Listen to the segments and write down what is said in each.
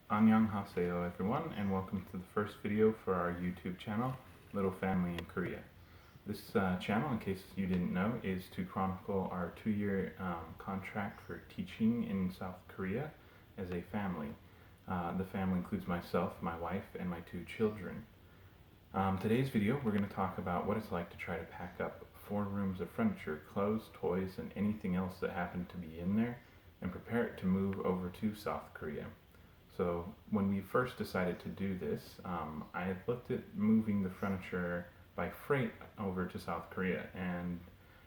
Annyeonghaseyo everyone, and welcome to the first video for our YouTube channel, Little Family in Korea. This channel, in case you didn't know, is to chronicle our 2-year contract for teaching in South Korea as a family. The family includes myself, my wife, and my 2 children. Today's video, we're going to talk about what it's like to try to pack up 4 rooms of furniture, clothes, toys, and anything else that happened to be in there, and prepare it to move over to South Korea. So when we first decided to do this, I had looked at moving the furniture by freight over to South Korea and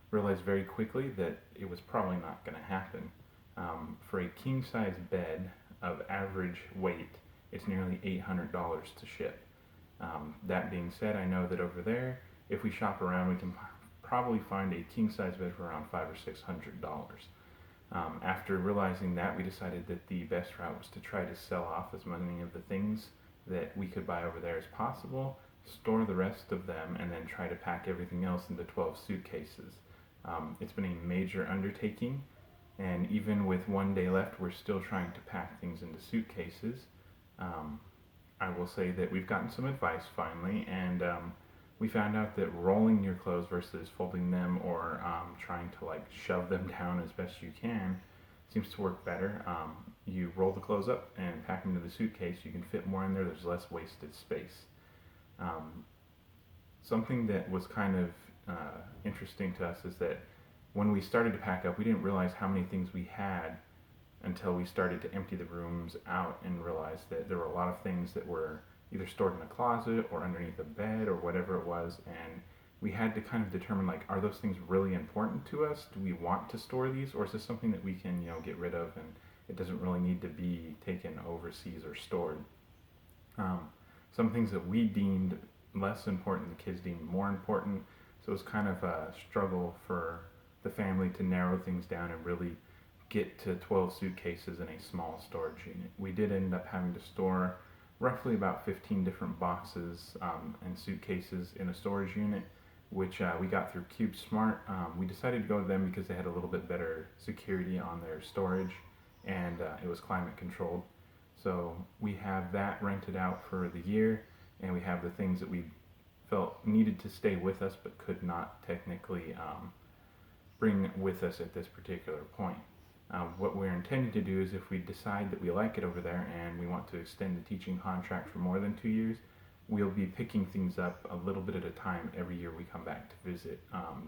realized very quickly that it was probably not going to happen. For a king-size bed of average weight, it's nearly $800 to ship. That being said, I know that over there, if we shop around, we can probably find a king-size bed for around $500 or $600. After realizing that, we decided that the best route was to try to sell off as many of the things that we could buy over there as possible, store the rest of them, and then try to pack everything else into 12 suitcases. It's been a major undertaking, and even with 1 day left, we're still trying to pack things into suitcases. I will say that we've gotten some advice finally, and we found out that rolling your clothes versus folding them or trying to like shove them down as best you can seems to work better. You roll the clothes up and pack them into the suitcase. You can fit more in there. There's less wasted space. Something that was kind of interesting to us is that when we started to pack up, we didn't realize how many things we had until we started to empty the rooms out and realized that there were a lot of things that were either stored in a closet or underneath a bed or whatever it was, and we had to kind of determine, like, are those things really important to us? Do we want to store these, or is this something that we can, get rid of and it doesn't really need to be taken overseas or stored? Some things that we deemed less important, the kids deemed more important, so it was kind of a struggle for the family to narrow things down and really get to 12 suitcases in a small storage unit. We did end up having to store roughly about 15 different boxes and suitcases in a storage unit, which we got through CubeSmart. We decided to go with them because they had a little bit better security on their storage, and it was climate controlled. So we have that rented out for the year, and we have the things that we felt needed to stay with us but could not technically bring with us at this particular point. What we're intending to do is, if we decide that we like it over there and we want to extend the teaching contract for more than 2 years, we'll be picking things up a little bit at a time every year we come back to visit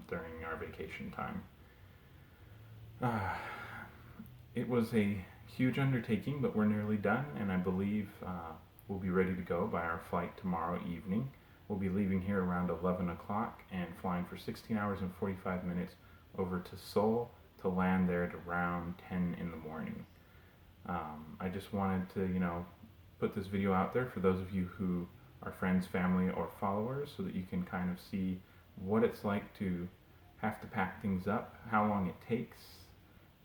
during our vacation time. It was a huge undertaking, but we're nearly done, and I believe we'll be ready to go by our flight tomorrow evening. We'll be leaving here around 11 o'clock and flying for 16 hours and 45 minutes over to Seoul, to land there at around 10 in the morning. I just wanted to, put this video out there for those of you who are friends, family, or followers, so that you can kind of see what it's like to have to pack things up, how long it takes,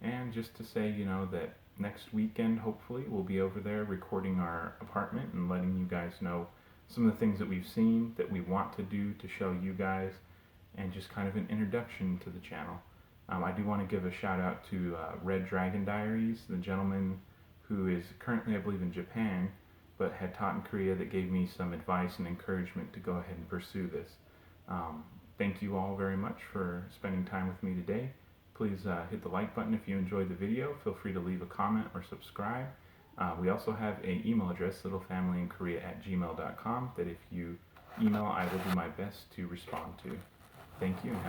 and just to say, that next weekend, hopefully, we'll be over there recording our apartment and letting you guys know some of the things that we've seen, that we want to do to show you guys, and just kind of an introduction to the channel. I do want to give a shout out to Red Dragon Diaries, the gentleman who is currently, I believe, in Japan, but had taught in Korea, that gave me some advice and encouragement to go ahead and pursue this. Thank you all very much for spending time with me today. Please hit the like button if you enjoyed the video. Feel free to leave a comment or subscribe. We also have an email address, littlefamilyinkorea@gmail.com, that if you email, I will do my best to respond to. Thank you. And have